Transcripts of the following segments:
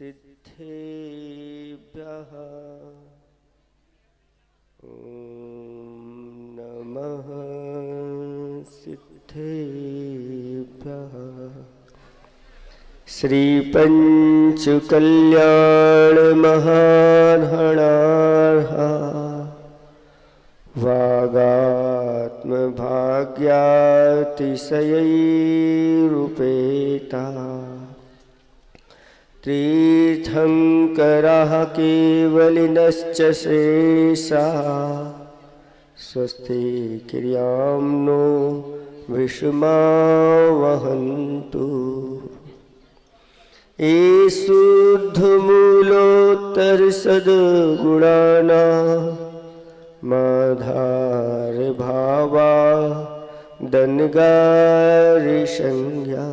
सिद्धेभ्यः ॐ नमः सिद्धेभ्यः। श्री पंचकल्याण महानहणार्हा वागात्म भाग्यातिशयैरुपेता तीर्थंकरः केवलिनश्च शेषा स्वस्ति क्रियां नो विषमा वहन्तु। ये शुद्धमूलोत्तर सद्गुणाना माधार भावा दनगारि संज्ञा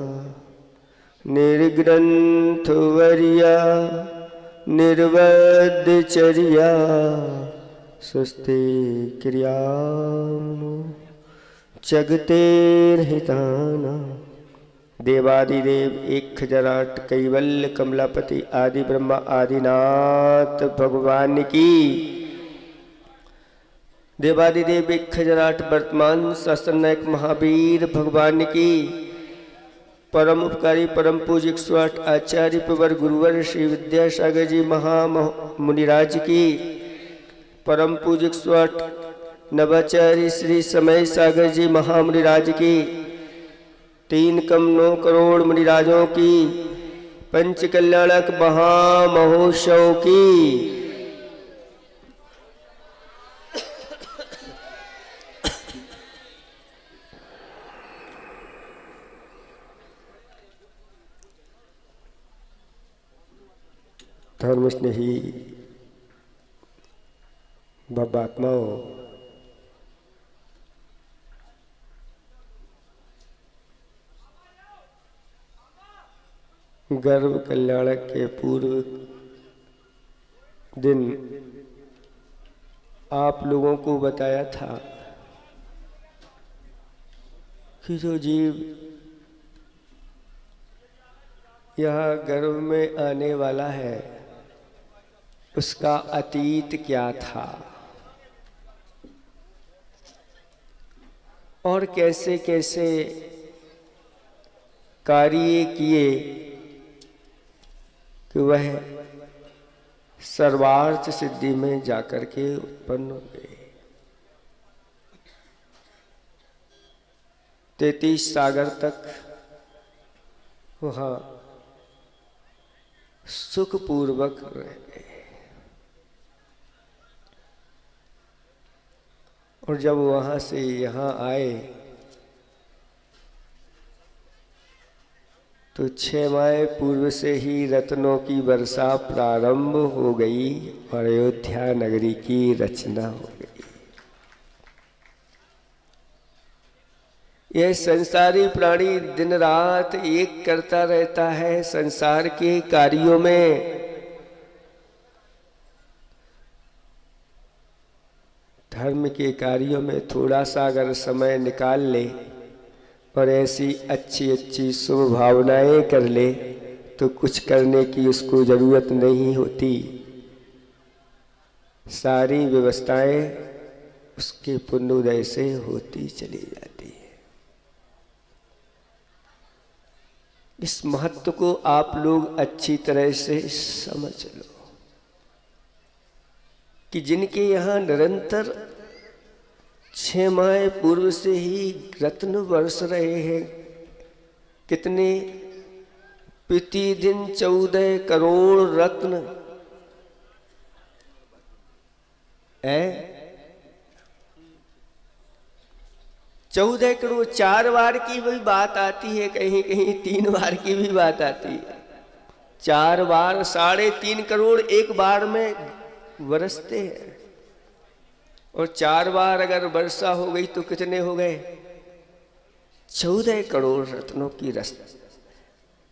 निर्ग्रंथवर्या निर्वध्यचर्या स्वस्ति क्रियां जगतेर्हिताना। देवादिदेव एक खजराट कैवल्य कमलापति आदि ब्रह्मा आदिनाथ भगवान की। देवादिदेव एक खजराट वर्तमान शास्त्र नायक महावीर भगवान की। परम उपकारी परम पूज्य 108 आचार्य प्रवर गुरुवर श्री विद्यासागर जी महामुनिराज की। परम पूज्य 108 नवाचार्य श्री समय सागर जी महामुनिराज की। 3 कम 9 करोड़ मुनिराजों की पंच कल्याणक महामहोत्सव की। धर्म स्नेही बाबात्माओं, गर्भ कल्याणक के पूर्व दिन आप लोगों को बताया था कि जो जीव यहाँ गर्भ में आने वाला है उसका अतीत क्या था और कैसे कैसे कार्य किए कि वह सर्वार्थ सिद्धि में जाकर के उत्पन्न हो गए। 33 सागर तक वहाँ सुखपूर्वक रहे और जब वहाँ से यहाँ आए तो 6 माह पूर्व से ही रत्नों की वर्षा प्रारंभ हो गई और अयोध्या नगरी की रचना हो गई। यह संसारी प्राणी दिन रात एक करता रहता है संसार के कार्यों में। धर्म के कार्यों में थोड़ा सा अगर समय निकाल ले और ऐसी अच्छी अच्छी शुभ भावनाएं कर ले तो कुछ करने की उसको जरूरत नहीं होती। सारी व्यवस्थाएं उसके पुण्योदय से होती चली जाती है। इस महत्व को आप लोग अच्छी तरह से समझ लो कि जिनके यहाँ निरंतर 6 माह पूर्व से ही रत्न बरस रहे हैं। कितने प्रतिदिन 14 करोड़ रत्न है। 14 करोड़ 4 बार की भी बात आती है, कहीं कहीं 3 बार की भी बात आती है। 4 बार 3.5 करोड़ एक बार में बरसते हैं और 4 बार अगर वर्षा हो गई तो कितने हो गए? 14 करोड़ रत्नों की रत्न।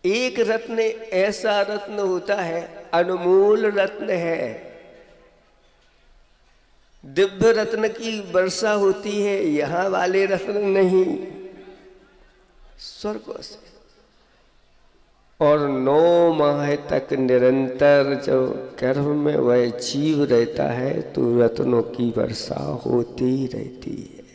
एक रत्न ऐसा रत्न होता है, अनमोल रत्न है। दिव्य रत्न की वर्षा होती है, यहाँ वाले रत्न नहीं, स्वर्ग से। और 9 माह तक निरंतर जब गर्भ में वह जीव रहता है तो रत्नों की वर्षा होती रहती है।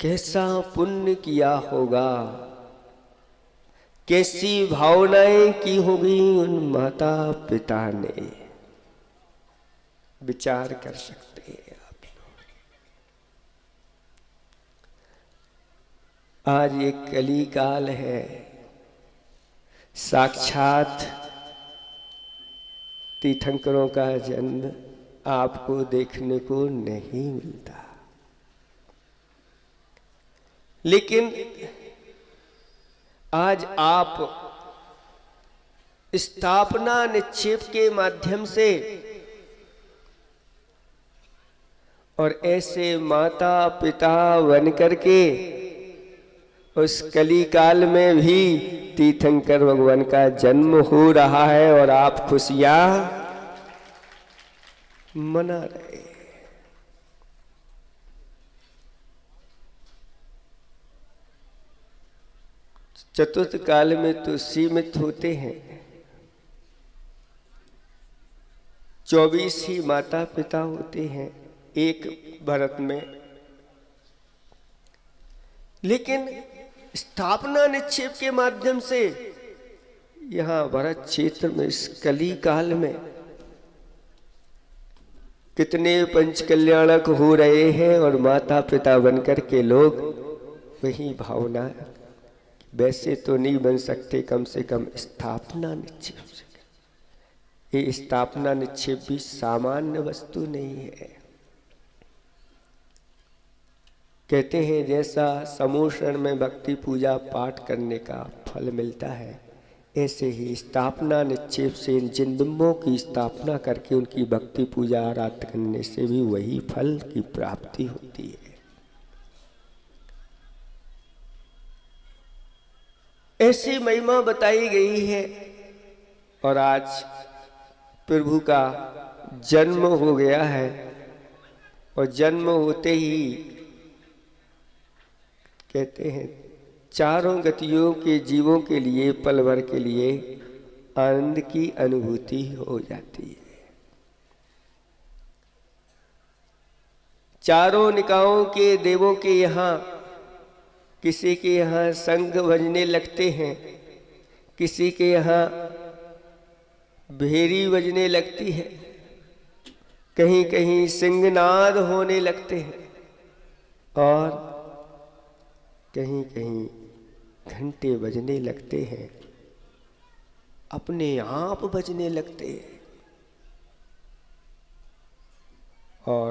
कैसा पुण्य किया होगा, कैसी भावनाएं की होगी उन माता पिता ने, विचार कर सकते हैं आप लोग। आज ये कली काल है, साक्षात तीर्थंकरों का जन्म आपको देखने को नहीं मिलता, लेकिन आज आप स्थापना निक्षेप के माध्यम से और ऐसे माता पिता बन करके उस कली काल में भी तीर्थंकर भगवान का जन्म हो रहा है और आप खुशियां मना रहे। चतुर्थ काल में तो सीमित होते हैं, 24 ही माता पिता होते हैं एक भरत में, लेकिन स्थापना निक्षेप के माध्यम से यहाँ भरत क्षेत्र में इस कली काल में कितने पंच कल्याणक हो रहे हैं और माता पिता बनकर के लोग वही भावना वैसे तो नहीं बन सकते, कम से कम स्थापना निक्षेप से। ये स्थापना निक्षेप भी सामान्य वस्तु नहीं है। कहते हैं जैसा समूह शरण में भक्ति पूजा पाठ करने का फल मिलता है, ऐसे ही स्थापना निक्षेप से इन जिन की स्थापना करके उनकी भक्ति पूजा आराधना करने से भी वही फल की प्राप्ति होती है। ऐसी महिमा बताई गई है और आज प्रभु का जन्म हो गया है और जन्म होते ही कहते हैं चारों गतियों के जीवों के लिए पल भर के लिए आनंद की अनुभूति हो जाती है। चारों निकायों के देवों के यहाँ किसी के यहाँ संग बजने लगते हैं, किसी के यहाँ भेरी बजने लगती है, कहीं कहीं सिंहनाद होने लगते हैं और कहीं कहीं घंटे बजने लगते हैं, अपने आप बजने लगते हैं और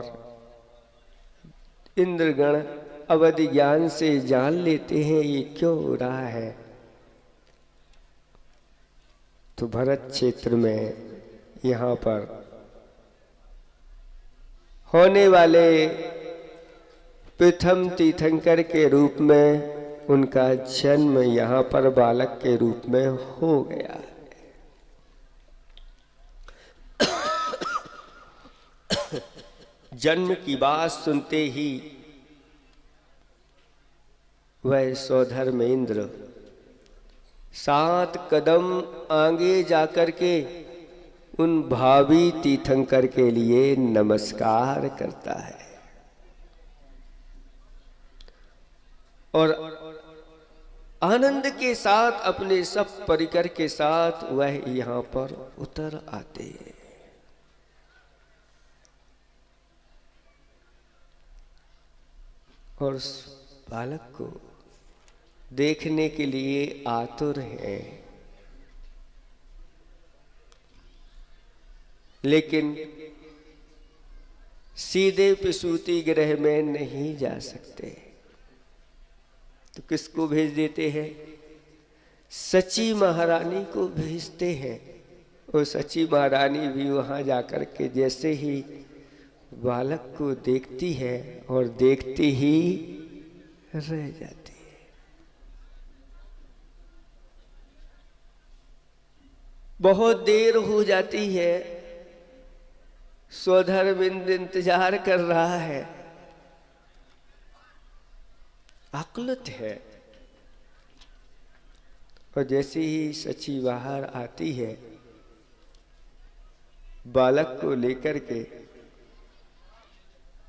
इंद्रगण अवधि ज्ञान से जान लेते हैं ये क्यों हो रहा है। तो भरत क्षेत्र में यहाँ पर होने वाले प्रथम तीर्थंकर के रूप में उनका जन्म यहाँ पर बालक के रूप में हो गया। जन्म की बात सुनते ही वह सौधर्मेंद्र 7 कदम आगे जाकर के उन भावी तीर्थंकर के लिए नमस्कार करता है और आनंद के साथ अपने सब परिकर के साथ वह यहाँ पर उतर आते हैं। और बालक को देखने के लिए आतुर हैं, लेकिन सीधे प्रसूति गृह में नहीं जा सकते तो किसको भेज देते हैं? सची महारानी को भेजते हैं। और सची महारानी भी वहाँ जाकर के जैसे ही बालक को देखती है और देखती ही रह जाती है। बहुत देर हो जाती है, सौधर्मेंद्र इंतजार कर रहा है आकुलित है। और जैसे ही सची बाहर आती है बालक को लेकर के,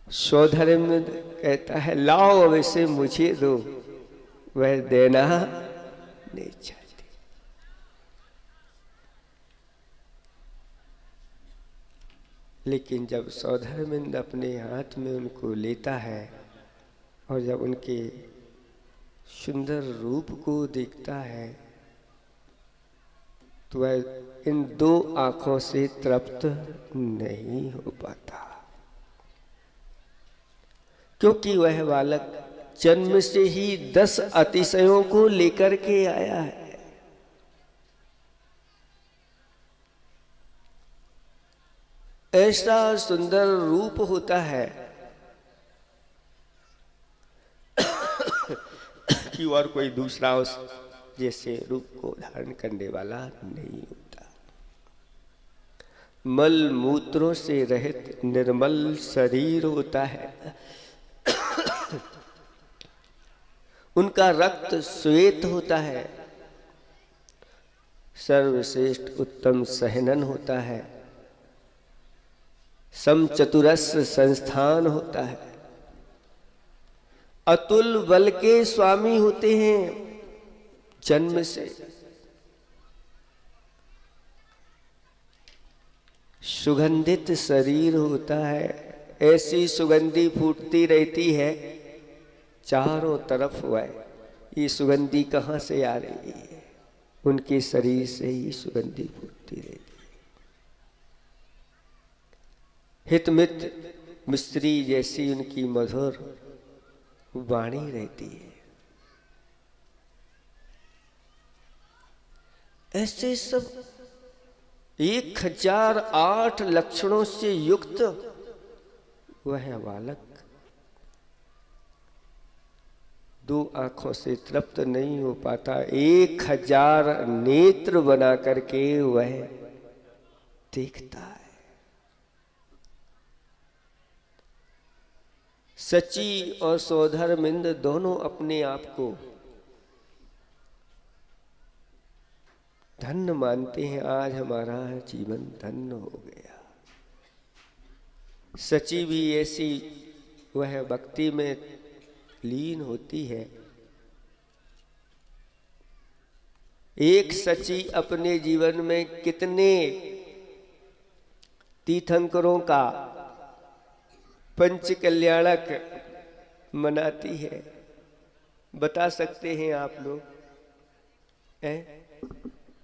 सौधर्म कहता है लाओ अब इसे मुझे दो, वह देना नहीं चाहती। लेकिन जब सौधर्मिंद अपने हाथ में उनको लेता है और जब उनके सुंदर रूप को देखता है तो वह इन दो आंखों से तृप्त नहीं हो पाता, क्योंकि वह बालक जन्म से ही 10 अतिशयों को लेकर के आया है। ऐसा सुंदर रूप होता है कि और कोई दूसरा उस जैसे रूप को धारण करने वाला नहीं होता। मल मूत्रों से रहित निर्मल शरीर होता है। उनका रक्त श्वेत होता है। सर्वश्रेष्ठ उत्तम सहनन होता है। समचतुरस संस्थान होता है। अतुल बल के स्वामी होते हैं जन्म से। सुगंधित शरीर होता है। ऐसी सुगंधी फूटती रहती है चारों तरफ। वह ये सुगंधी कहाँ से आ रही है? उनके शरीर से ही सुगंधी फूटती रहती है। हितमित मिस्त्री जैसी उनकी मधुर वाणी रहती है। ऐसे सब 1008 लक्षणों से युक्त वह बालक दो आंखों से तृप्त नहीं हो पाता। 1000 नेत्र बना करके वह देखता है। सची और सौधर्मिंद दोनों अपने आप को धन्य मानते हैं। आज हमारा जीवन धन्य हो गया। सची भी ऐसी वह भक्ति में लीन होती है। एक सची अपने जीवन में कितने तीर्थंकरों का पंच कल्याणक मनाती है, बता सकते हैं आप लोग?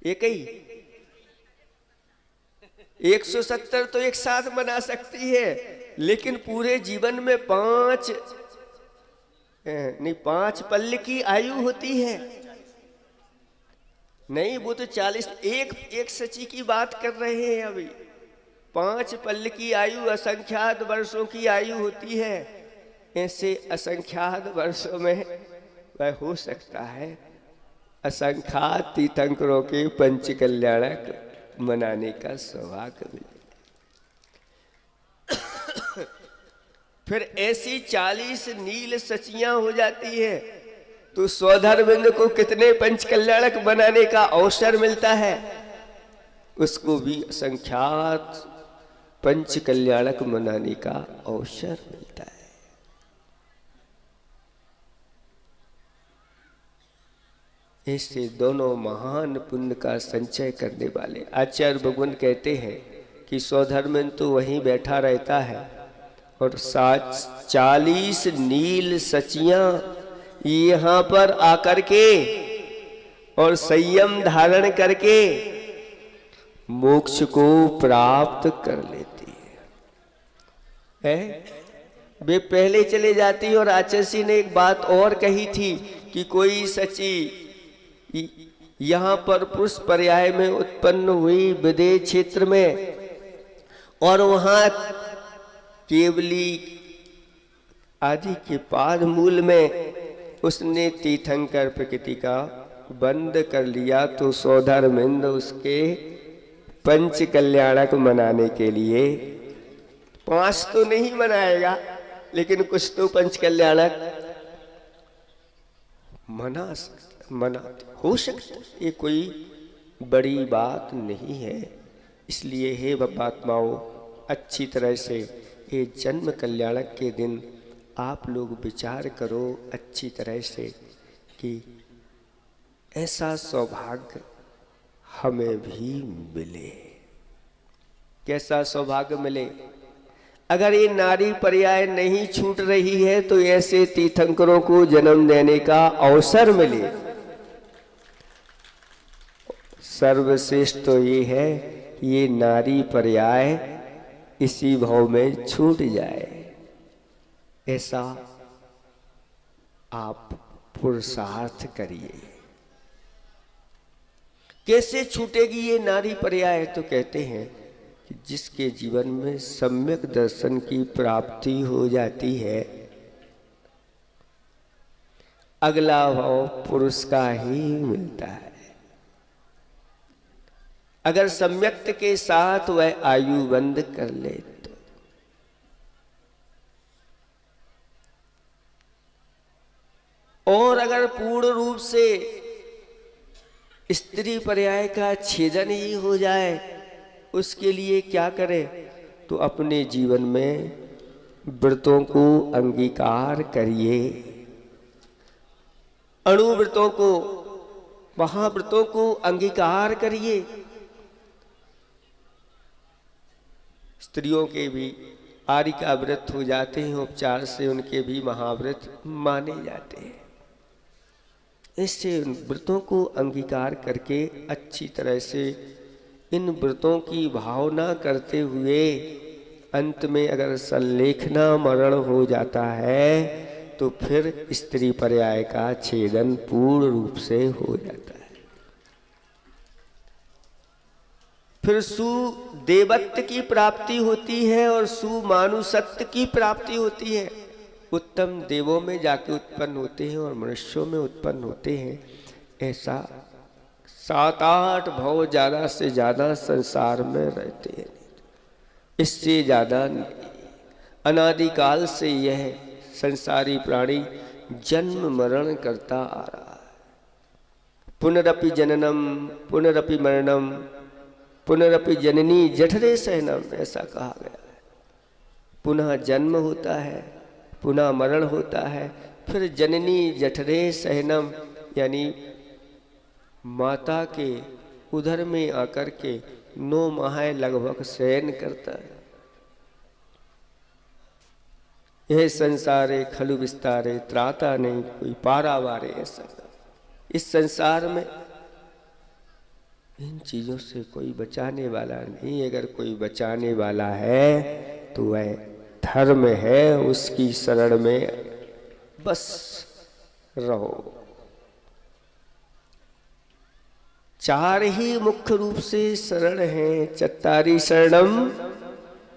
एक ही 170 तो एक साथ मना सकती है, लेकिन पूरे जीवन में 5 पल्ल की आयु होती है। नहीं, वो तो 40 एक सची की बात कर रहे हैं अभी। 5 पल्ल की आयु असंख्यात वर्षों की आयु होती है। ऐसे असंख्यात वर्षों में वह हो सकता है असंख्यात तीर्थंकरों के पंच कल्याणक मनाने का सौभाग्य मिले। फिर ऐसी 40 नील सचियां हो जाती है तो सौधर्मिंद को कितने पंच कल्याणक बनाने का अवसर मिलता है? उसको भी असंख्यात पंच कल्याणक मनाने का अवसर मिलता है। ऐसे दोनों महान पुण्य का संचय करने वाले आचार्य भगवान कहते हैं कि सौधर्मिंद तो वहीं बैठा रहता है और 40 नील सचियां यहाँ पर आकर के और संयम धारण करके मोक्ष को प्राप्त कर लेती है। वे पहले चले जाती। और आचार्य ने एक बात और कही थी कि कोई सची यहाँ पर पुरुष पर्याय में उत्पन्न हुई विदेह क्षेत्र में, और वहां केवली आदि के पाद मूल में उसने तीर्थंकर प्रकृति का बंद कर लिया, तो सौधर्मिंद उसके पंच कल्याणक मनाने के लिए 5 तो नहीं मनाएगा, लेकिन कुछ तो पंच कल्याणक मनाते हो सकता है, ये कोई बड़ी बात नहीं है। इसलिए हे बात्माओं, अच्छी तरह से ये जन्म कल्याणक के दिन आप लोग विचार करो अच्छी तरह से कि ऐसा सौभाग्य हमें भी मिले। कैसा सौभाग्य मिले? अगर ये नारी पर्याय नहीं छूट रही है तो ऐसे तीर्थंकरों को जन्म देने का अवसर मिले। सर्वश्रेष्ठ तो ये है ये नारी पर्याय इसी भाव में छूट जाए, ऐसा आप पुरुषार्थ करिए। कैसे छूटेगी ये नारी पर्याय? तो कहते हैं कि जिसके जीवन में सम्यक दर्शन की प्राप्ति हो जाती है, अगला भाव पुरुष का ही मिलता है। अगर सम्यक्त के साथ वह आयु बंद कर ले तो। और अगर पूर्ण रूप से स्त्री पर्याय का छेदन ही हो जाए, उसके लिए क्या करे? तो अपने जीवन में व्रतों को अंगीकार करिए, अणुव्रतों को, महाव्रतों को अंगीकार करिए। स्त्रियों के भी आर्य का व्रत हो जाते हैं, उपचार से उनके भी महाव्रत माने जाते हैं। इससे उन व्रतों को अंगीकार करके अच्छी तरह से इन व्रतों की भावना करते हुए अंत में अगर संलेखना मरण हो जाता है तो फिर स्त्री पर्याय का छेदन पूर्ण रूप से हो जाता है। फिर सुदेवत्व की प्राप्ति होती है और सुमानुषत्व की प्राप्ति होती है। उत्तम देवों में जाके उत्पन्न होते हैं और मनुष्यों में उत्पन्न होते हैं। ऐसा 7-8 भाव ज्यादा से ज्यादा संसार में रहते हैं, इससे ज्यादा अनादिकाल से यह संसारी प्राणी जन्म मरण करता आ रहा है। पुनरपि जननम पुनरपि मरणम पुनरपि जननी जठरे सहनम, ऐसा कहा गया है। पुनः जन्म होता है, पुनः मरण होता है, फिर जननी जठरे सहनम, यानी माता के उदर में आकर के 9 माह लगभग शयन करता है। यह संसारे खलु विस्तारे त्राता नहीं कोई पारावारे, ऐसा इस संसार में इन चीजों से कोई बचाने वाला नहीं। अगर कोई बचाने वाला है तो वह धर्म है, उसकी शरण में बस रहो। 4 ही मुख्य रूप से शरण हैं। चत्तारी शरणम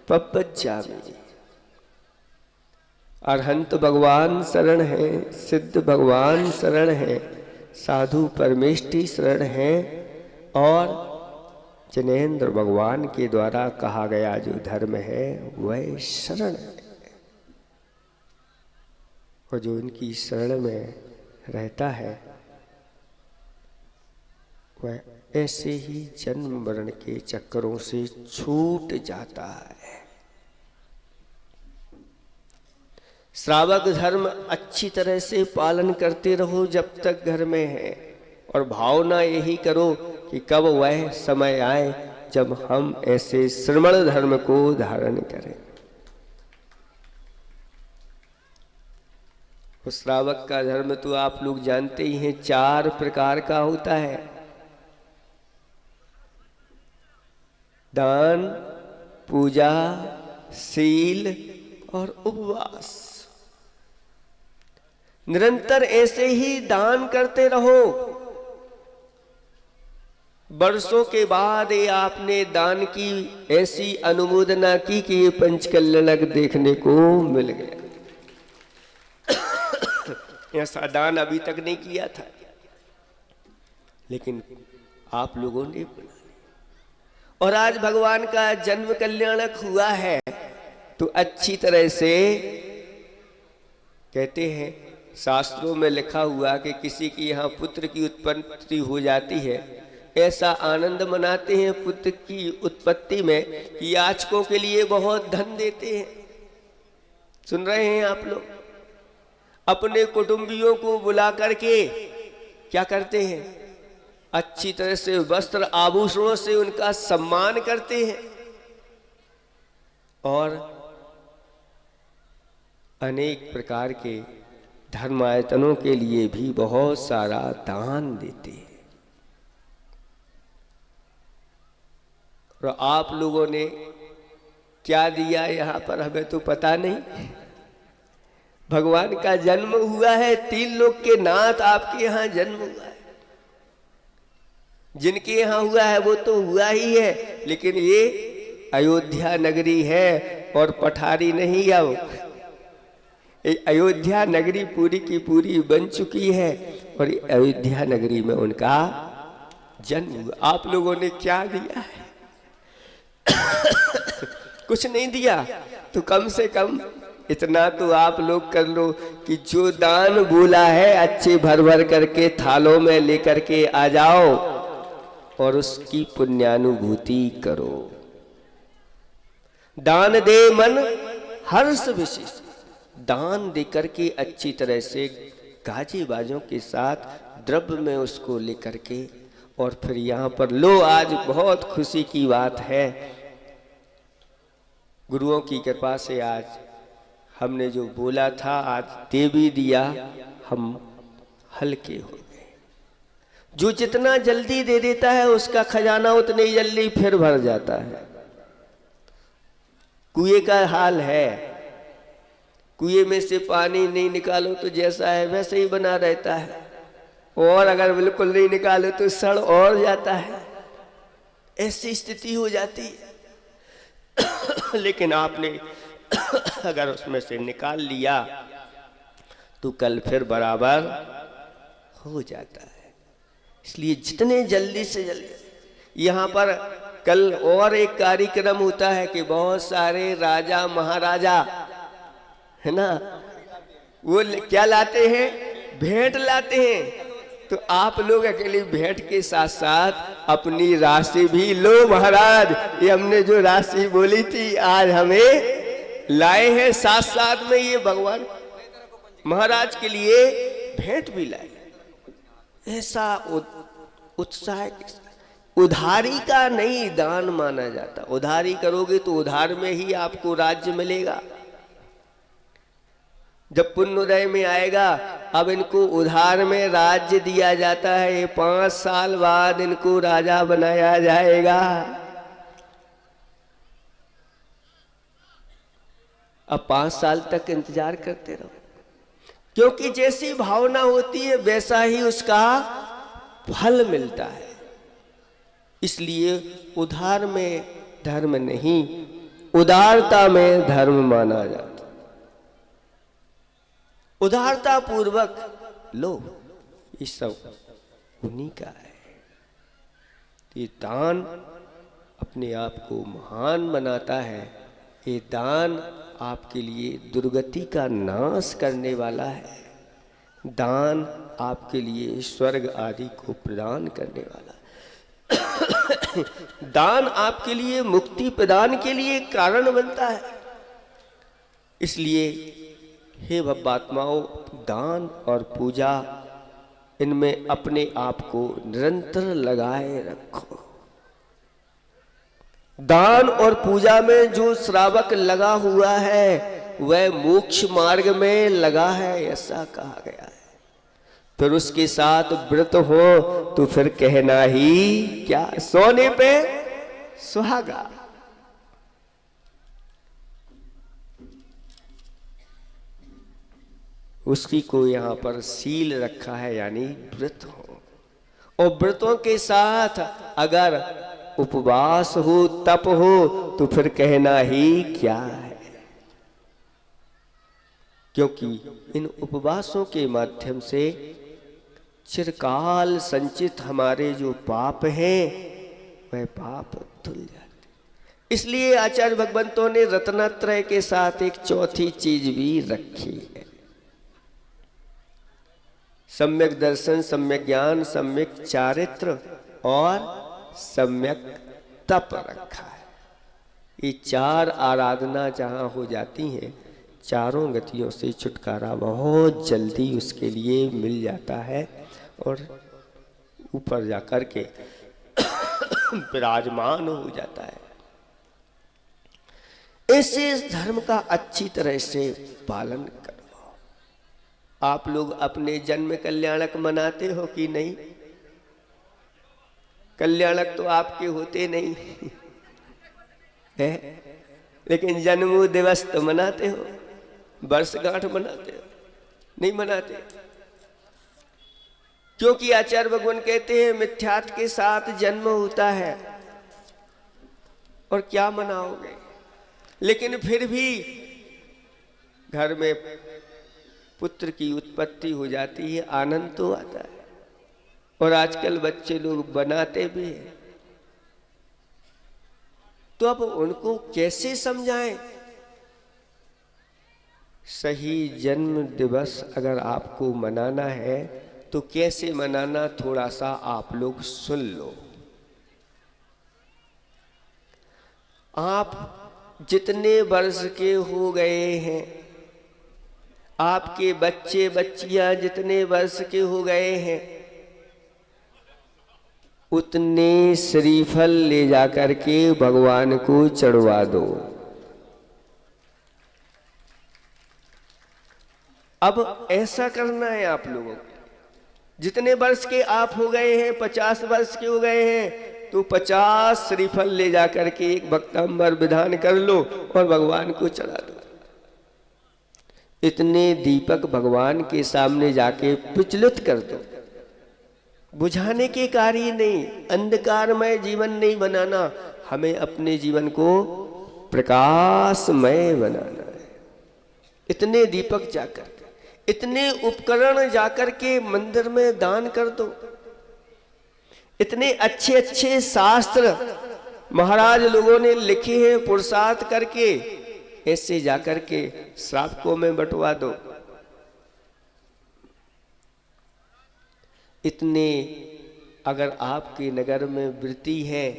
पपज्जामि, अरहंत भगवान शरण है, सिद्ध भगवान शरण है, साधु परमेष्टि शरण है और जनेन्द्र भगवान के द्वारा कहा गया जो धर्म है वह शरण है। और जो इनकी शरण में रहता है वह ऐसे ही जन्म मरण के चक्करों से छूट जाता है। श्रावक धर्म अच्छी तरह से पालन करते रहो जब तक घर में है, और भावना यही करो कि कब वह समय आए जब हम ऐसे श्रमण धर्म को धारण करें। उस श्रावक का धर्म तो आप लोग जानते ही हैं, 4 प्रकार का होता है। दान, पूजा, शील और उपवास। निरंतर ऐसे ही दान करते रहो। वर्षों के बाद ये आपने दान की ऐसी अनुमोदना की कि ये पंचकल्याणक देखने को मिल गया। ऐसा दान अभी तक नहीं किया था, लेकिन आप लोगों ने बना लिया। और आज भगवान का जन्म कल्याणक हुआ है तो अच्छी तरह से कहते हैं शास्त्रों में लिखा हुआ कि किसी की यहाँ पुत्र की उत्पत्ति हो जाती है, ऐसा आनंद मनाते हैं पुत्र की उत्पत्ति में कि याचकों के लिए बहुत धन देते हैं। सुन रहे हैं आप लोग? अपने कुटुंबियों को बुला करके क्या करते हैं? अच्छी तरह से वस्त्र आभूषणों से उनका सम्मान करते हैं और अनेक प्रकार के धर्मायतनों के लिए भी बहुत सारा दान देते हैं। और आप लोगों ने क्या दिया यहाँ पर हमें तो पता नहीं। भगवान का जन्म हुआ है, 3 लोक के नाथ आपके यहाँ जन्म हुआ है। जिनके यहाँ हुआ है वो तो हुआ ही है, लेकिन ये अयोध्या नगरी है और पठारी नहीं है। वो अयोध्या नगरी पूरी की पूरी बन चुकी है और अयोध्या नगरी में उनका जन्म हुआ। आप लोगों ने क्या दिया है? कुछ नहीं दिया तो कम से कम इतना तो आप लोग कर लो कि जो दान बोला है अच्छे भर भर करके थालों में लेकर के आ जाओ और उसकी पुण्यानुभूति करो। दान दे मन हर्ष विशेष, दान देकर के अच्छी तरह से गाजे बाजों के साथ द्रव्य में उसको लेकर के और फिर यहाँ पर लो, आज बहुत खुशी की बात है, गुरुओं की कृपा से आज हमने जो बोला था आज दे भी दिया, हम हल्के हो गए। जो जितना जल्दी दे देता है उसका खजाना उतनी जल्दी फिर भर जाता है। कुएं का हाल है, कुएं में से पानी नहीं निकालो तो जैसा है वैसे ही बना रहता है, और अगर बिल्कुल नहीं निकालो तो सड़ और जाता है। ऐसी स्थिति हो जाती है। लेकिन आपने अगर उसमें से निकाल लिया तो कल फिर बराबर हो जाता है। इसलिए जितने जल्दी से जल्दी, यहाँ पर कल और एक कार्यक्रम होता है कि बहुत सारे राजा महाराजा है ना, वो क्या लाते हैं? भेंट लाते हैं। तो आप लोग अकेले भेंट के साथ साथ अपनी राशि भी लो। महाराज, ये हमने जो राशि बोली थी आज हमें लाए हैं, साथ साथ में ये भगवान महाराज के लिए भेंट भी लाए। ऐसा उत्साह उधारी का नहीं दान माना जाता। उधारी करोगे तो उधार में ही आपको राज्य मिलेगा। जब पुण्योदय में आएगा, अब इनको उधार में राज्य दिया जाता है। ये 5 साल बाद इनको राजा बनाया जाएगा। अब 5 साल तक इंतजार करते रहो, क्योंकि जैसी भावना होती है वैसा ही उसका फल मिलता है। इसलिए उधार में धर्म नहीं, उदारता में धर्म माना जाता। उदारता पूर्वक लो, ये सब उन्हीं का है। ये दान अपने आप को महान बनाता है। ये दान आपके लिए दुर्गति का नाश करने वाला है। दान आपके लिए स्वर्ग आदि को प्रदान करने वाला है। दान आपके लिए मुक्ति प्रदान के लिए कारण बनता है। इसलिए हे भव्यात्माओं, दान और पूजा इनमें अपने आप को निरंतर लगाए रखो। दान और पूजा में जो श्रावक लगा हुआ है वह मोक्ष मार्ग में लगा है, ऐसा कहा गया है। फिर उसके साथ व्रत हो तो फिर कहना ही क्या, सोने पे सुहागा। उसकी को यहाँ पर सील रखा है, यानी व्रत हो। और व्रतों के साथ अगर उपवास हो, तप हो तो फिर कहना ही क्या है। क्योंकि इन उपवासों के माध्यम से चिरकाल संचित हमारे जो पाप हैं वह पाप धुल जाते। इसलिए आचार्य भगवंतों ने रत्नत्रय के साथ एक चौथी चीज भी रखी है। सम्यक दर्शन, सम्यक ज्ञान, सम्यक चारित्र और सम्यक तप रखा है। ये चार आराधना जहाँ हो जाती हैं, चारों गतियों से छुटकारा बहुत जल्दी उसके लिए मिल जाता है और ऊपर जाकर के विराजमान हो जाता है। ऐसे इस धर्म का अच्छी तरह से पालन करो। आप लोग अपने जन्म कल्याणक मनाते हो कि नहीं? कल्याणक तो आपके होते नहीं है, लेकिन जन्म दिवस तो मनाते हो, वर्षगांठ मनाते हो? नहीं मनाते, क्योंकि आचार्य भगवान कहते हैं मिथ्यात्व के साथ जन्म होता है और क्या मनाओगे। लेकिन फिर भी घर में पुत्र की उत्पत्ति हो जाती है, आनंद तो आता है। और आजकल बच्चे लोग बनाते भी हैं, तो अब उनको कैसे समझाएं? सही जन्म दिवस अगर आपको मनाना है तो कैसे मनाना, थोड़ा सा आप लोग सुन लो। आप जितने वर्ष के हो गए हैं, आपके बच्चे बच्चियां जितने वर्ष के हो गए हैं, उतने श्रीफल ले जाकर के भगवान को चढ़वा दो। अब ऐसा करना है आप लोगों को। जितने वर्ष के आप हो गए हैं, 50 वर्ष के हो गए हैं, तो 50 श्रीफल ले जाकर के एक भक्तांबर विधान कर लो और भगवान को चढ़ा दो। इतने दीपक भगवान के सामने जाके प्रज्वलित कर दो। बुझाने के कार्य नहीं, अंधकारमय जीवन नहीं बनाना, हमें अपने जीवन को प्रकाशमय बनाना है। इतने दीपक जाकर, इतने उपकरण जाकर के मंदिर में दान कर दो। इतने अच्छे अच्छे शास्त्र महाराज लोगों ने लिखे हैं पुरुषार्थ करके, ऐसे जाकर के श्रावकों में बंटवा दो। इतने अगर आपके नगर में वृत्ति है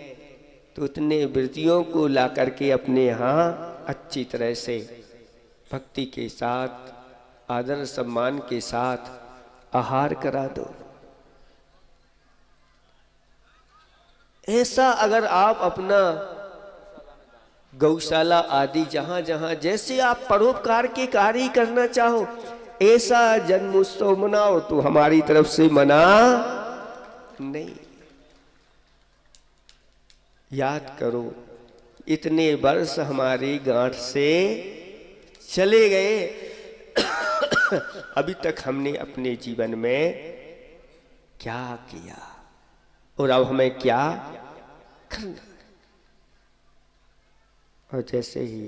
तो इतने वृत्तियों को ला करके अपने यहाँ अच्छी तरह से भक्ति के साथ, आदर सम्मान के साथ आहार करा दो। ऐसा अगर आप अपना गौशाला आदि जहां जहां जैसे आप परोपकार के कार्य करना चाहो, ऐसा जन्मोत्सव मनाओ तो हमारी तरफ से मना नहीं। याद करो, इतने वर्ष हमारी गांठ से चले गए, अभी तक हमने अपने जीवन में क्या किया और अब हमें क्या करना। और जैसे ही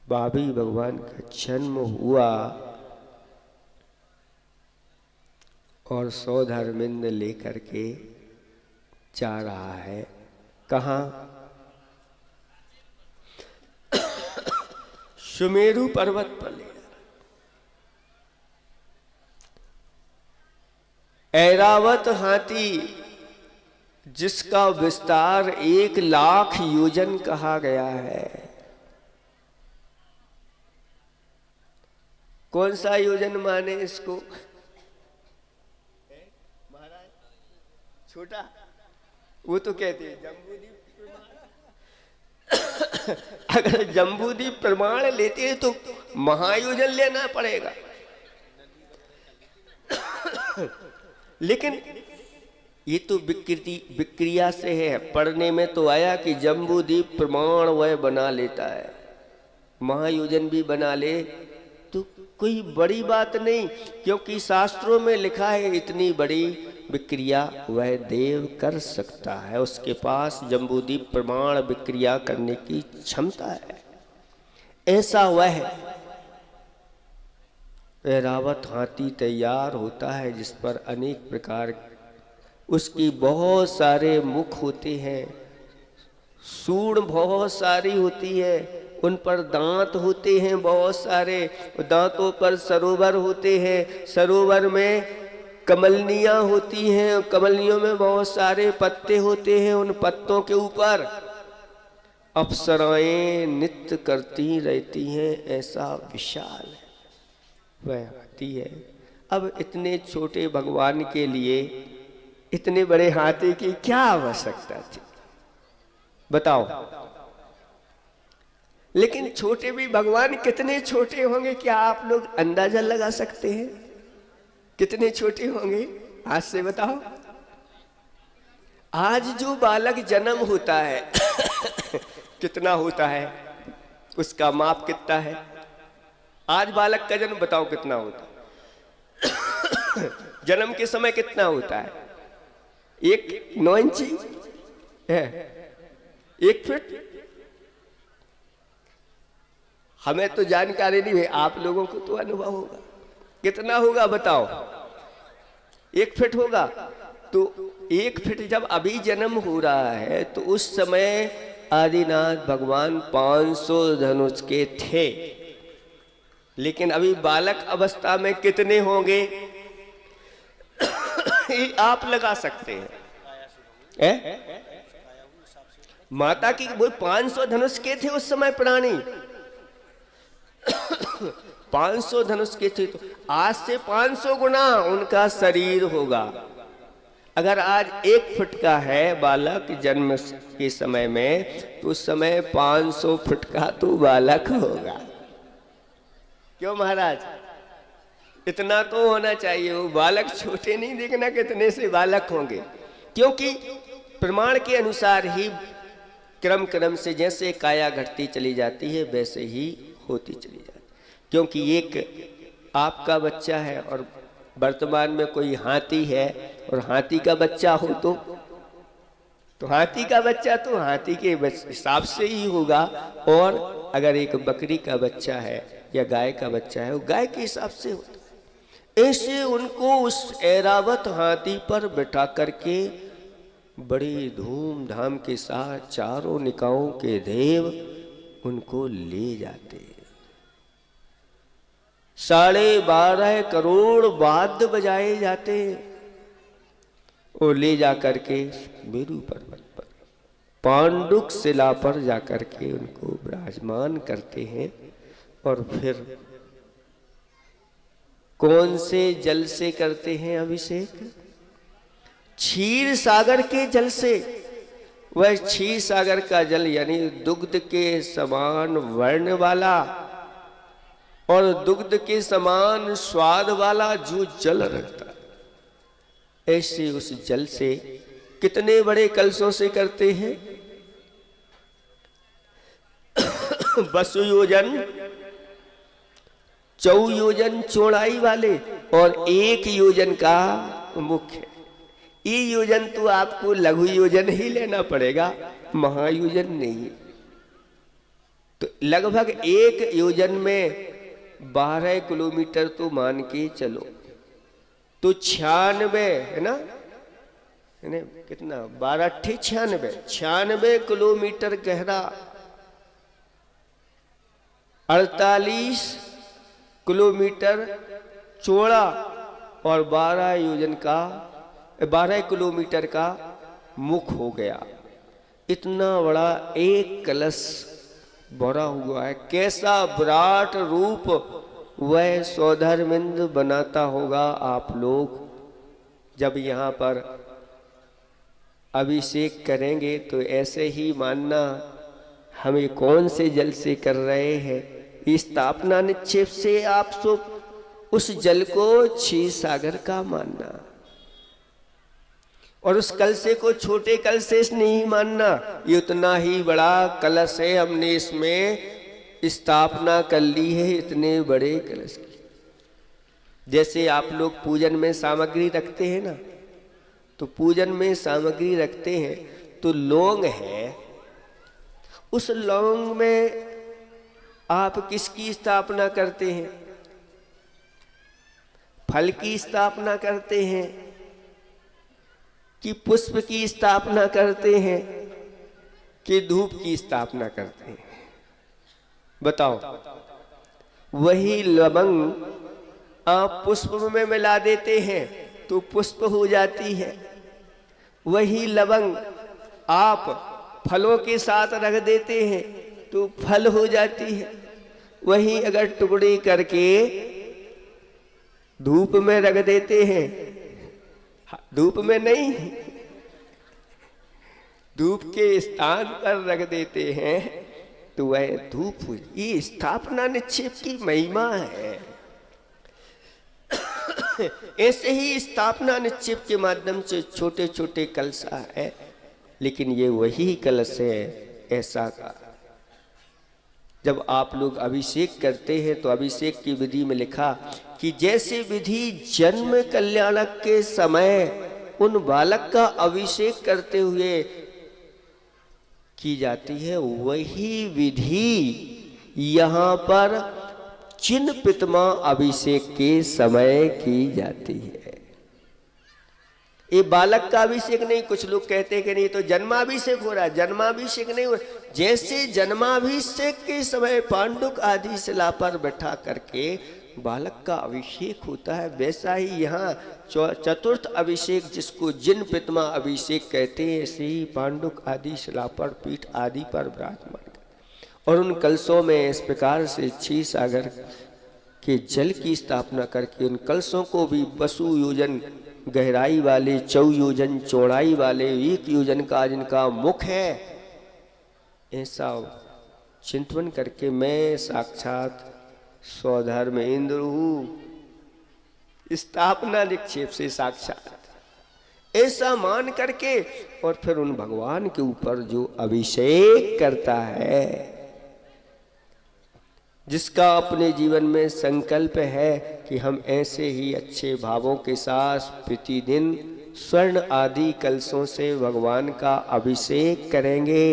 बाबी भगवान का जन्म हुआ और 100 धर्मिंद लेकर के जा रहा है, कहाँ? सुमेरु पर्वत पर ले। ऐरावत हाथी जिसका विस्तार 1,00,000 योजन कहा गया है। कौन सा योजन माने इसको? महाराज छोटा, वो तो कहते हैं जम्बूद्वीप प्रमाण। अगर जम्बूद्वीप प्रमाण लेते हैं तो महायोजन लेना पड़ेगा। लेकिन ये तो विक्रिया से है। पढ़ने में तो आया कि जम्बूद्वीप प्रमाण वह बना लेता है, महायोजन भी बना ले तो कोई बड़ी बात नहीं, क्योंकि शास्त्रों में लिखा है इतनी बड़ी विक्रिया वह देव कर सकता है, उसके पास जम्बूद्वीप प्रमाण विक्रिया करने की क्षमता है। ऐसा वह ऐरावत हाथी तैयार होता है जिस पर अनेक प्रकार उसकी बहुत सारे मुख होते हैं, सूंड बहुत सारी होती है, उन पर दांत होते हैं बहुत सारे, दांतों पर सरोवर होते हैं, सरोवर में कमलनियाँ होती हैं, कमलनियों में बहुत सारे पत्ते होते हैं, उन पत्तों के ऊपर अप्सराएं नृत्य करती रहती हैं। ऐसा विशाल है वह हाथी है। अब इतने छोटे भगवान के लिए इतने बड़े हाथी की क्या आवश्यकता थी बताओ। लेकिन छोटे भी भगवान कितने छोटे होंगे, क्या आप लोग अंदाजा लगा सकते हैं कितने छोटे होंगे? आज से बताओ। आज जो बालक जन्म होता है कितना होता है, उसका माप कितना है? आज बालक का जन्म बताओ कितना होता है? जन्म के समय कितना होता है? 1 इंची है, 1 फीट। हमें तो जानकारी नहीं है, आप लोगों को तो अनुभव होगा। कितना होगा बताओ? 1 फीट होगा। तो 1 फीट जब अभी जन्म हो रहा है तो उस समय आदिनाथ भगवान 500 धनुष के थे, लेकिन अभी बालक अवस्था में कितने होंगे ये आप लगा सकते हैं। माता की वो 500 धनुष के थे उस समय प्राणी 500 धनुष के थे, तो आज से 500 गुना उनका शरीर होगा। अगर आज 1 फुट का है बालक जन्म के समय में, तो उस समय 500 फुट का तो बालक होगा। क्यों महाराज? इतना तो होना चाहिए। वो बालक छोटे नहीं देखना कितने से बालक होंगे, क्योंकि प्रमाण के अनुसार ही क्रम क्रम से जैसे काया घटती चली जाती है वैसे ही होती चली जाती है। क्योंकि एक आपका बच्चा है और वर्तमान में कोई हाथी है और हाथी का बच्चा हो तो हाथी का बच्चा तो हाथी के हिसाब से ही होगा, और अगर एक बकरी का बच्चा है या गाय का बच्चा है वो गाय के हिसाब से होता। ऐसे उनको उस ऐरावत हाथी पर बिठा करके बड़ी धूमधाम के साथ चारों निकायों के देव उनको ले जाते। 12.5 करोड़ वाद्य बजाए जाते और ले जाकर के मेरू पर्वत पर पांडुक शिला पर जाकर के उनको विराजमान करते हैं। और फिर कौन से जल से करते हैं अभिषेक? क्षीर सागर के जल से। वह क्षीर सागर का जल यानी दुग्ध के समान वर्ण वाला और दुग्ध के समान स्वाद वाला जो जल रहता है, ऐसे उस जल से कितने बड़े कलशों से करते हैं? 12 योजन 4 योजन चौड़ाई वाले और 1 योजन का मुख्य। ये योजन तो आपको लघु योजन ही लेना पड़ेगा, महायोजन नहीं। तो लगभग 1 योजन में 12 किलोमीटर तो मान के चलो, तो 96 है ना, कितना 12 अट्ठी 96 किलोमीटर गहरा, 48 किलोमीटर चौड़ा और 12 किलोमीटर का मुख हो गया। इतना बड़ा एक कलश भरा हुआ है। कैसा विराट रूप वह सौधर्मिंद बनाता होगा। आप लोग जब यहाँ पर अभिषेक करेंगे तो ऐसे ही मानना हमें कौन से जल से कर रहे हैं। स्थापना निक्षेप से आप सब उस जल को क्षीर सागर का मानना, और उस कलशे को छोटे कलशे से नहीं मानना। ये उतना ही बड़ा कलश है, हमने इसमें स्थापना कर ली है इतने बड़े कलश की। जैसे आप लोग पूजन में सामग्री रखते हैं ना, तो पूजन में सामग्री रखते हैं तो लौंग है, उस लौंग में आप किसकी स्थापना करते हैं? फल की स्थापना करते हैं कि पुष्प की स्थापना करते हैं? कि धूप की स्थापना करते हैं। बताओ, वही लवंग आप पुष्प में मिला देते हैं तो पुष्प हो जाती है। वही लवंग आप फलों के साथ रख देते हैं तो फल हो जाती है। वही अगर टुकड़ी करके धूप में रख देते हैं, धूप में नहीं, धूप के स्थान पर रख देते हैं तो वह धूप हुई। ये स्थापना निक्षेप की महिमा है। ऐसे ही स्थापना निक्षेप के माध्यम से छोटे छोटे कलशा है, लेकिन ये वही कलश है ऐसा का। जब आप लोग अभिषेक करते हैं तो अभिषेक की विधि में लिखा कि जैसे विधि जन्म कल्याणक के समय उन बालक का अभिषेक करते हुए की जाती है, वही विधि यहाँ पर चिन्ह पितमा अभिषेक के समय की जाती है। ये बालक का अभिषेक नहीं। कुछ लोग कहते हैं कि नहीं तो जन्माभिषेक हो रहा है, जन्माभिषेक नहीं हो रहा। जैसे जन्माभिषेक के समय पांडुक आदि शिला पर बैठा करके बालक का अभिषेक होता है, वैसा ही यहाँ चतुर्थ अभिषेक जिसको जिन पितमा अभिषेक कहते हैं, ऐसे ही पांडुक आदि शिला पर पीठ आदि पर विराजमान और उन कलशों में इस प्रकार से 6 सागर के जल की स्थापना करके उन कलशों को भी 2 योजन गहराई वाले, 4 योजन चौड़ाई वाले, 1 योजन का जिनका मुख है, ऐसा चिंतन करके मैं साक्षात स्वधर्म इंद्र हूँ, स्थापना निक्षेप से साक्षात ऐसा मान करके और फिर उन भगवान के ऊपर जो अभिषेक करता है, जिसका अपने जीवन में संकल्प है कि हम ऐसे ही अच्छे भावों के साथ प्रतिदिन स्वर्ण आदि कलशों से भगवान का अभिषेक करेंगे,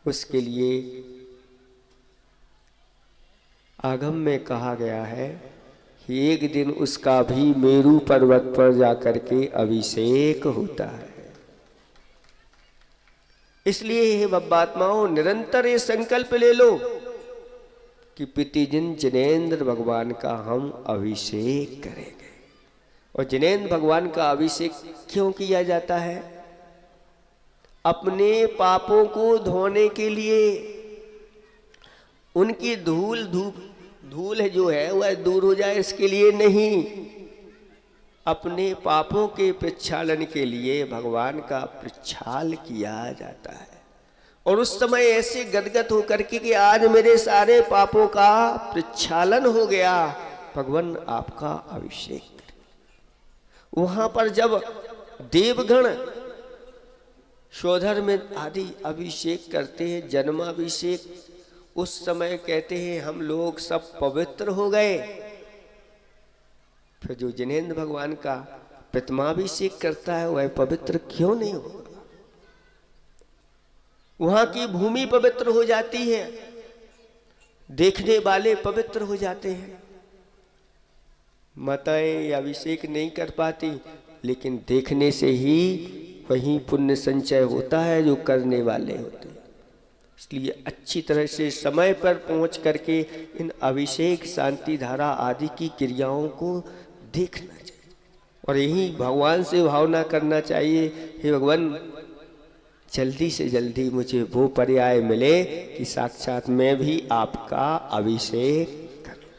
उसके लिए आगम में कहा गया है कि एक दिन उसका भी मेरू पर्वत पर जाकर के अभिषेक होता है। इसलिए हे बब्बात्माओं, निरंतर ये संकल्प ले लो कि प्रतिदिन जिनेंद्र भगवान का हम अभिषेक करेंगे। और जिनेंद्र भगवान का अभिषेक क्यों किया जाता है? अपने पापों को धोने के लिए, उनकी धूल जो है वह दूर हो जाए इसके लिए नहीं, अपने पापों के प्रक्षालन के लिए भगवान का प्रक्षाल किया जाता है। और उस समय ऐसे गदगद होकर के कि आज मेरे सारे पापों का प्रक्षालन हो गया, भगवान आपका अभिषेक। वहां पर जब देवगण स्वधर्म आदि अभिषेक करते हैं, जन्माभिषेक, उस समय कहते हैं हम लोग सब पवित्र हो गए। फिर जो जिनेंद्र भगवान का प्रतिमाभिषेक करता है वह पवित्र क्यों नहीं होगा? वहां की भूमि पवित्र हो जाती है, देखने वाले पवित्र हो जाते हैं। माताएं अभिषेक नहीं कर पाती, लेकिन देखने से ही वही पुण्य संचय होता है जो करने वाले होते हैं। इसलिए अच्छी तरह से समय पर पहुंच करके इन अभिषेक, शांति धारा आदि की क्रियाओं को देखना चाहिए और यही भगवान से भावना करना चाहिए, हे भगवान जल्दी से जल्दी मुझे वो पर्याय मिले कि साक्षात मैं भी आपका अभिषेक करूं।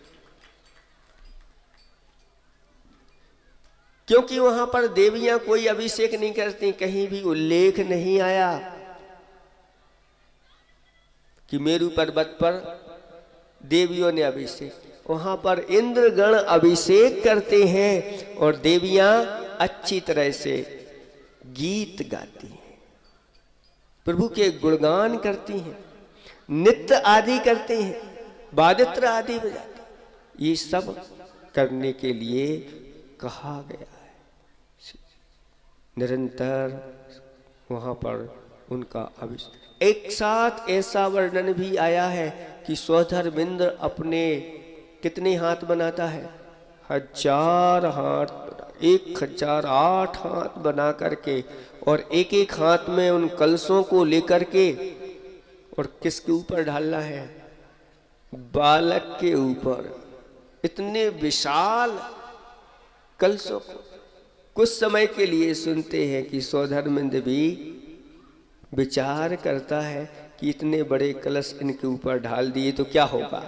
क्योंकि वहां पर देवियां कोई अभिषेक नहीं करती, कहीं भी उल्लेख नहीं आया कि मेरू पर्वत पर देवियों ने अभिषेक। वहां पर इंद्रगण अभिषेक करते हैं और देवियां अच्छी तरह से गीत गाती हैं, प्रभु के गुणगान करती हैं, नृत्य आदि करते हैं, वादित्र आदि बजाते हैं। ये सब करने के लिए कहा गया है। निरंतर वहां पर उनका अभिषेक। एक साथ ऐसा वर्णन भी आया है कि स्वधर्मेंद्र अपने कितने हाथ बनाता है? 1000 हाथ। 1008 हाथ बना करके और एक एक हाथ में उन कलशों को लेकर के, और किसके ऊपर ढालना है? बालक के ऊपर। इतने विशाल कलशों को कुछ समय के लिए सुनते हैं कि सौधर्मिंद भी विचार करता है कि इतने बड़े कलश इनके ऊपर ढाल दिए तो क्या होगा।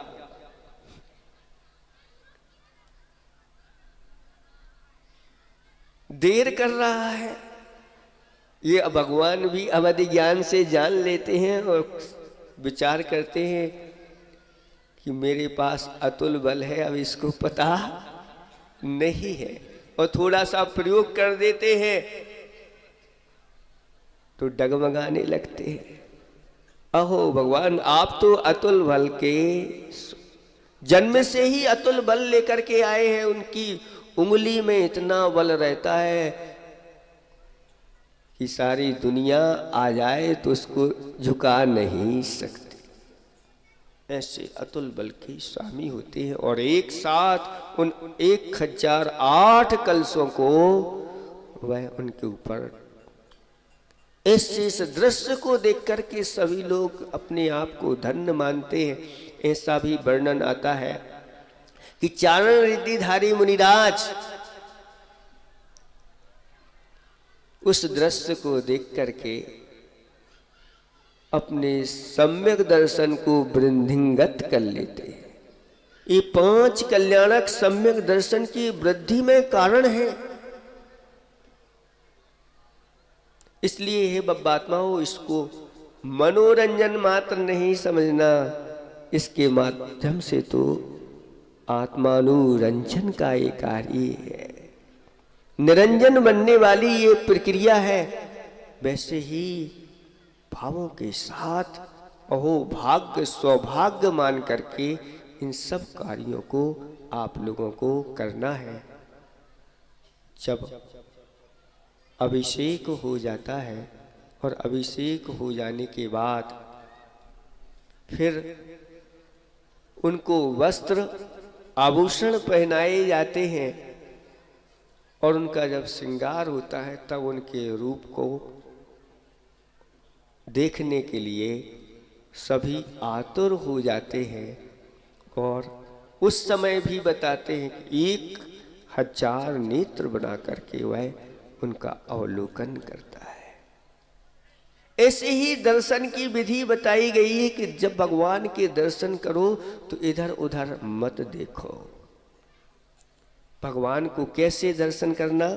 देर कर रहा है। ये भगवान भी अवधि ज्ञान से जान लेते हैं और विचार करते हैं कि मेरे पास अतुल बल है, अब इसको पता नहीं है, और थोड़ा सा प्रयोग कर देते हैं तो डगमगाने लगते हैं। अहो भगवान, आप तो अतुल बल के जन्म से ही अतुल बल लेकर के आए हैं। उनकी उंगली में इतना बल रहता है कि सारी दुनिया आ जाए तो उसको झुका नहीं सकती। ऐसे अतुल बल के स्वामी होते हैं और एक साथ उन 1008 कलशों को वह उनके ऊपर। ऐसे इस दृश्य को देख करके सभी लोग अपने आप को धन्य मानते हैं। ऐसा भी वर्णन आता है कि चारण रिद्धिधारी मुनिराज उस दृश्य को देख करके अपने सम्यक दर्शन को वृद्धिंगत कर लेते हैं। ये 5 कल्याणक सम्यक दर्शन की वृद्धि में कारण है। इसलिए हे बब्बात्माओं, इसको मनोरंजन मात्र नहीं समझना, इसके माध्यम से तो आत्मानुरंजन का ये कार्य है। निरंजन बनने वाली ये प्रक्रिया है। वैसे ही भावों के साथ अहो भाग्य सौभाग्य मान करके इन सब कार्यों को आप लोगों को करना है। जब अभिषेक हो जाता है और अभिषेक हो जाने के बाद फिर उनको वस्त्र आभूषण पहनाए जाते हैं और उनका जब श्रृंगार होता है तब उनके रूप को देखने के लिए सभी आतुर हो जाते हैं। और उस समय भी बताते हैं कि 1000 नेत्र बना करके वह उनका अवलोकन करता है। ऐसे ही दर्शन की विधि बताई गई है कि जब भगवान के दर्शन करो तो इधर उधर मत देखो। भगवान को कैसे दर्शन करना?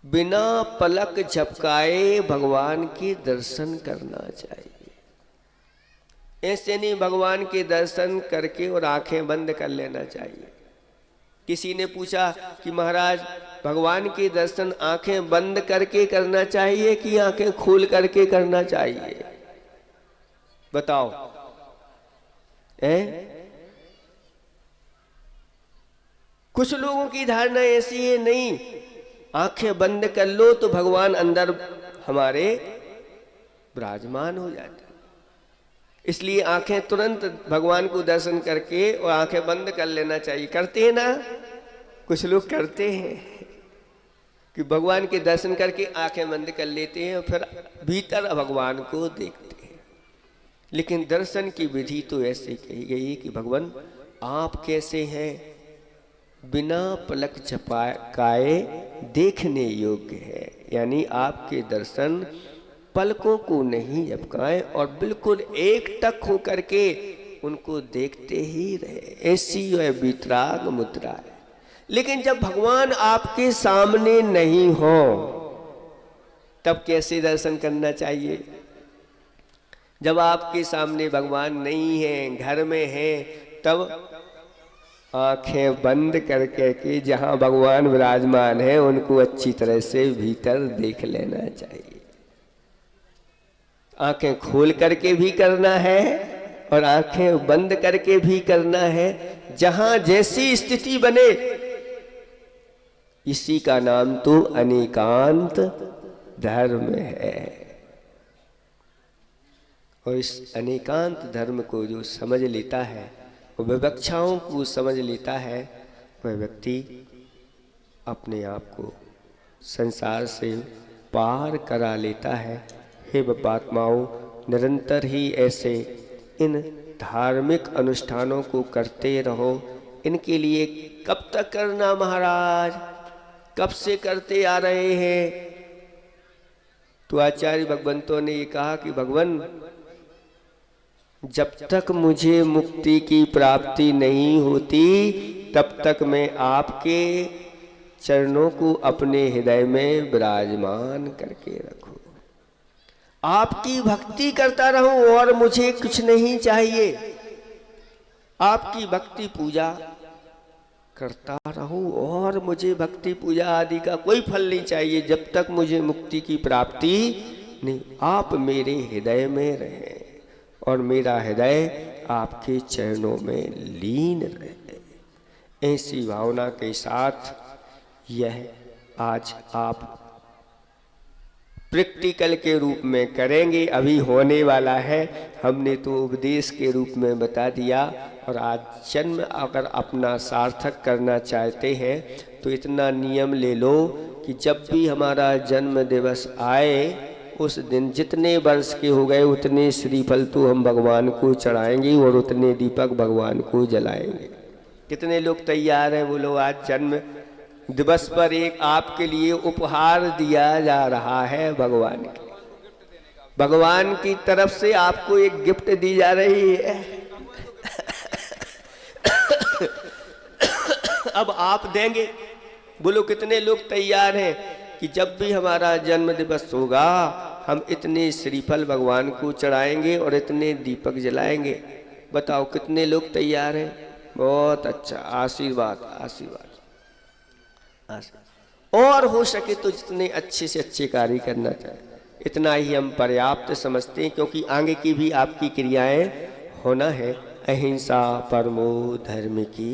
बिना पलक झपकाए भगवान के दर्शन करना चाहिए। ऐसे नहीं भगवान के दर्शन करके और आंखें बंद कर लेना चाहिए। किसी ने पूछा कि महाराज भगवान के दर्शन आंखें बंद करके करना चाहिए कि आंखें खोल करके करना चाहिए? बताओ। कुछ लोगों की धारणा ऐसी है, नहीं आंखें बंद कर लो तो भगवान अंदर हमारे विराजमान हो जाते, इसलिए आंखें तुरंत भगवान को दर्शन करके और आंखें बंद कर लेना चाहिए। करते हैं ना, कुछ लोग करते हैं कि भगवान के दर्शन करके आंखें बंद कर लेते हैं और फिर भीतर भगवान को देखते हैं। लेकिन दर्शन की विधि तो ऐसे कही गई है कि भगवान आप कैसे हैं, बिना पलक झपकाए देखने योग्य है। यानी आपके दर्शन पलकों को नहीं झपकाएं और बिल्कुल एकटक होकर के उनको देखते ही रहे। ऐसी वह वितराग मुद्रा है। लेकिन जब भगवान आपके सामने नहीं हो तब कैसे दर्शन करना चाहिए? जब आपके सामने भगवान नहीं है, घर में है, तब आंखें बंद करके कि जहां भगवान विराजमान है उनको अच्छी तरह से भीतर देख लेना चाहिए। आंखें खोल करके भी करना है और आंखें बंद करके भी करना है। जहां जैसी स्थिति बने, इसी का नाम तो अनेकांत धर्म है। और इस अनेकांत धर्म को जो समझ लेता है, विवक्षाओं को समझ लेता है, वह व्यक्ति अपने आप को संसार से पार करा लेता है। हे बात्माओं, निरंतर ही ऐसे इन धार्मिक अनुष्ठानों को करते रहो। इनके लिए कब तक करना महाराज, कब से करते आ रहे हैं? तो आचार्य भगवंतों ने ये कहा कि भगवान, जब तक मुझे मुक्ति की प्राप्ति नहीं होती तब तक मैं आपके चरणों को अपने हृदय में विराजमान करके रखूं, आपकी भक्ति करता रहूं और मुझे कुछ नहीं चाहिए। आपकी भक्ति पूजा करता रहूं और मुझे भक्ति पूजा आदि का कोई फल नहीं चाहिए जब तक मुझे मुक्ति की प्राप्ति नहीं। आप मेरे हृदय में रहें और मेरा हृदय आपके चरणों में लीन रहे। ऐसी भावना के साथ यह आज आप प्रैक्टिकल के रूप में करेंगे। अभी होने वाला है, हमने तो उपदेश के रूप में बता दिया। और आज जन्म अगर अपना सार्थक करना चाहते हैं तो इतना नियम ले लो कि जब भी हमारा जन्म दिवस आए उस दिन जितने वर्ष के हो गए उतने श्रीफल तो हम भगवान को चढ़ाएंगे और उतने दीपक भगवान को जलाएंगे। कितने लोग तैयार हैं? बोलो, आज जन्म दिवस पर एक आपके लिए उपहार दिया जा रहा है भगवान के, भगवान की तरफ से आपको एक गिफ्ट दी जा रही है। अब आप देंगे? बोलो, कितने लोग तैयार हैं कि जब भी हमारा जन्म दिवस होगा हम इतने श्रीफल भगवान को चढ़ाएंगे और इतने दीपक जलाएंगे? बताओ कितने लोग तैयार हैं? बहुत अच्छा, आशीर्वाद आशीर्वाद। और हो सके तो जितने अच्छे से अच्छे कार्य करना चाहिए, इतना ही हम पर्याप्त समझते हैं, क्योंकि आगे की भी आपकी क्रियाएं होना है। अहिंसा परमो धर्म की